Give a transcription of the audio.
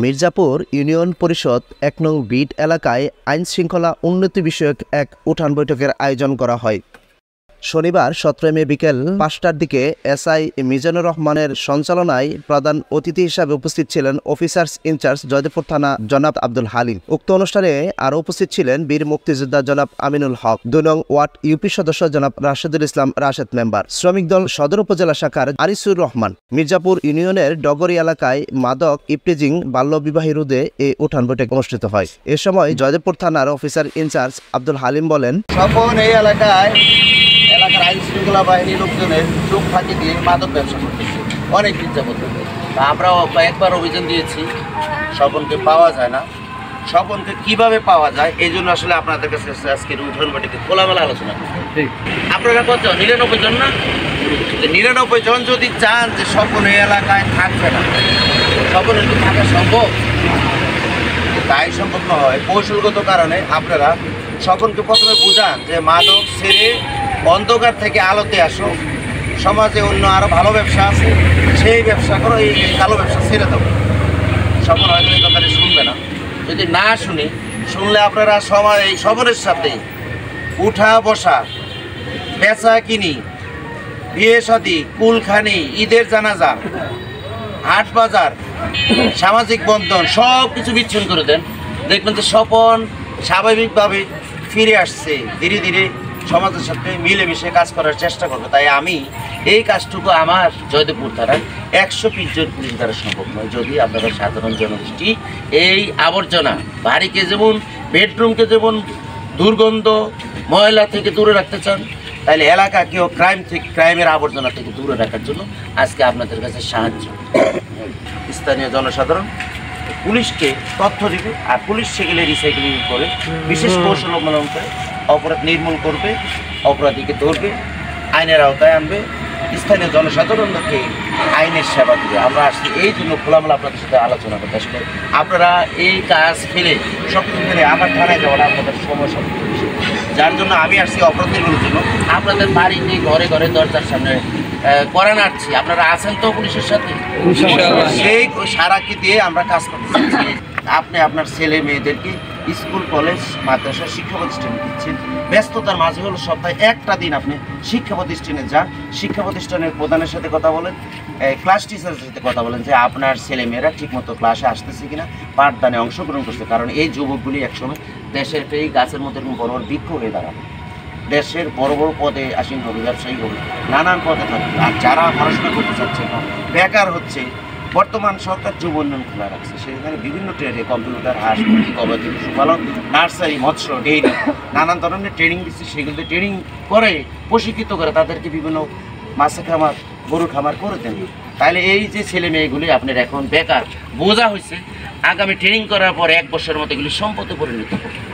Mirzapur union পরিষদ ১ নং bit এলাকায় আইন শৃঙ্খলা উন্নতি বিষয়ক এক উঠান বৈঠকের আয়োজন করা হয়। শনিবার ১৭ মে বিকেল ৫টার দিকে এসআই মিজানুর রহমানের সঞ্চালনায় প্রধান অতিথি হিসাবে উপস্থিত ছিলেন অফিসার্স ইনচার্জ জয়দেবপুর থানা জনাব আব্দুল হালিম। উক্ত অনুষ্ঠানে আরও উপস্থিত ছিলেন বীর মুক্তিযোদ্ধা জনাব আমিনুল হক, ২ নং ওয়ার্ড ইউপি সদস্য জনাব রাশেদুল ইসলাম রাশেদ মেম্বার, শ্রমিক দল সদর উপজেলা শাখার আনিসুর রহমান। মির্জাপুর ইউনিয়নের ডগরি এলাকায় মাদক ইফটিজিং বাল্যবিবাহী রোধে এই উঠান বৈঠক অনুষ্ঠিত হয়। এ সময় জয়দেবপুর থানার অফিসার ইনচার্জ আব্দুল হালিম বলেন, এলাকার আইন শৃঙ্খলা বাহিনীর লোকজনের চোখ ফাঁকি দিয়ে মাদক ব্যবসা করতেছে অনেক দিন যাবত। আমরাও একবার অভিযান দিয়েছি, স্বপনকে পাওয়া যায় না। স্বপনকে কিভাবে পাওয়া যায় এই জন্য আসলে আপনাদের কাছে আজকের উঠান বৈঠকে খোলামেলা আলোচনা করতে। আপনারা কতজন? ৯৯ জন না? ৯৯ জন যদি চান যে স্বপন এই এলাকায় থাকবে না, স্বপনের কি থাকা সম্ভব? তাই সম্ভব না হয় কৌশলগত কারণে আপনারা স্বপনকে প্রথমে বুঝান যে মাদক ছেড়ে অন্ধকার থেকে আলোতে আসো, সমাজে অন্য আরও ভালো ব্যবসা আছে, সেই ব্যবসা করো, এই কালো ব্যবসা ছেড়ে দেবো। স্বপন হয়তো এই কথাটা শুনবে না। যদি না শুনলে আপনারা এই স্বপনের সাথে উঠা বসা, বেচা কিনি, বিয়ে শাদী, কুলখানি, ঈদের জানাজা, হাট বাজার, সামাজিক বন্ধন সব কিছু বিচ্ছিন্ন করে দেন। দেখবেন যে স্বপন স্বাভাবিকভাবে ফিরে আসছে, ধীরে ধীরে সমাজের সাথে মিলেমিশে কাজ করার চেষ্টা করবে। তাই আমি এই কাজটুকু আমার জয়দেবপুর থানার ১২০ জন পুলিশ দ্বারা সম্ভব নয়। যদি আপনারা সাধারণ জনগোষ্ঠী এই আবর্জনা, বাড়িকে যেমন বেডরুমকে যেমন দুর্গন্ধ ময়লা থেকে দূরে রাখতে চান, তাহলে এলাকাকেও ক্রাইমের আবর্জনা থেকে দূরে রাখার জন্য আজকে আপনাদের কাছে সাহায্য। স্থানীয় জনসাধারণ পুলিশকে তথ্য দিবে, আর পুলিশ সেগুলো রিসাইক্লিং করে বিশেষ কৌশল অবলম্বন করে অপরাধ নির্মূল করবে, অপরাধীকে ধরবে, আইনের আওতায় আনবে, স্থানীয় জনসাধারণকে আইনের সেবা দিবে। আমরা আসছি এই জন্য খোলামেলা আপনাদের সাথে আলোচনা করতে। আসলে আপনারা এই কাজ ফেলে সব কিছু ফেলে আমার থানায় যাওয়াটা আপনাদের সমস্যা, যার জন্য আমি আসছি অপরাধ নির্মূলের জন্য। আপনাদের বাড়িতে ঘরে ঘরে দরজার সামনে করা নাড়ছি, আপনারা আছেন তো পুলিশের সাথে? সেই সারাকে দিয়ে আমরা কাজ করতে চাচ্ছি। আপনি আপনার ছেলে মেয়েদেরকে স্কুল কলেজ মাদ্রাসা শিক্ষা প্রতিষ্ঠানে দিচ্ছেন, ব্যস্ততার মাঝে হলো সপ্তাহে একটা দিন আপনি শিক্ষা প্রতিষ্ঠানে যান, শিক্ষা প্রতিষ্ঠানের প্রধানের সাথে কথা বলেন, ক্লাস টিচারের সাথে কথা বলেন যে আপনার ছেলেমেয়েরা ঠিকমতো ক্লাসে আসতেছে কিনা, পাঠদানে অংশগ্রহণ করছে। কারণ এই যুবকগুলি একসময় দেশের এই গাছের মধ্যে বড় বড় বৃক্ষ হয়ে দাঁড়াবে, দেশের বড় বড় পদে আসীন হবে, ব্যবসায়ী হবে, নানান পদে থাকবে। আর যারা পড়াশোনা করতে চাচ্ছে না, বেকার হচ্ছে, বর্তমান সরকার যুব উন্নয়ন খোলা রাখছে, সেখানে বিভিন্ন ট্রেডে কম্পিউটার, হাঁস মুরগি, গবাদি পশুপালন, নার্সারি, মৎস্য, ডেইরি নানান ধরনের ট্রেনিং দিচ্ছে। সেগুলোতে ট্রেনিং করে প্রশিক্ষিত করে তাদেরকে বিভিন্ন মাছের খামার, গরু খামার করে দেন। তাহলে এই যে ছেলে মেয়েগুলি আপনার এখন বেকার বোঝা হয়েছে, আগামী ট্রেনিং করার পর ১ বছরের মতো এগুলি সম্পদে পরিণত করবে।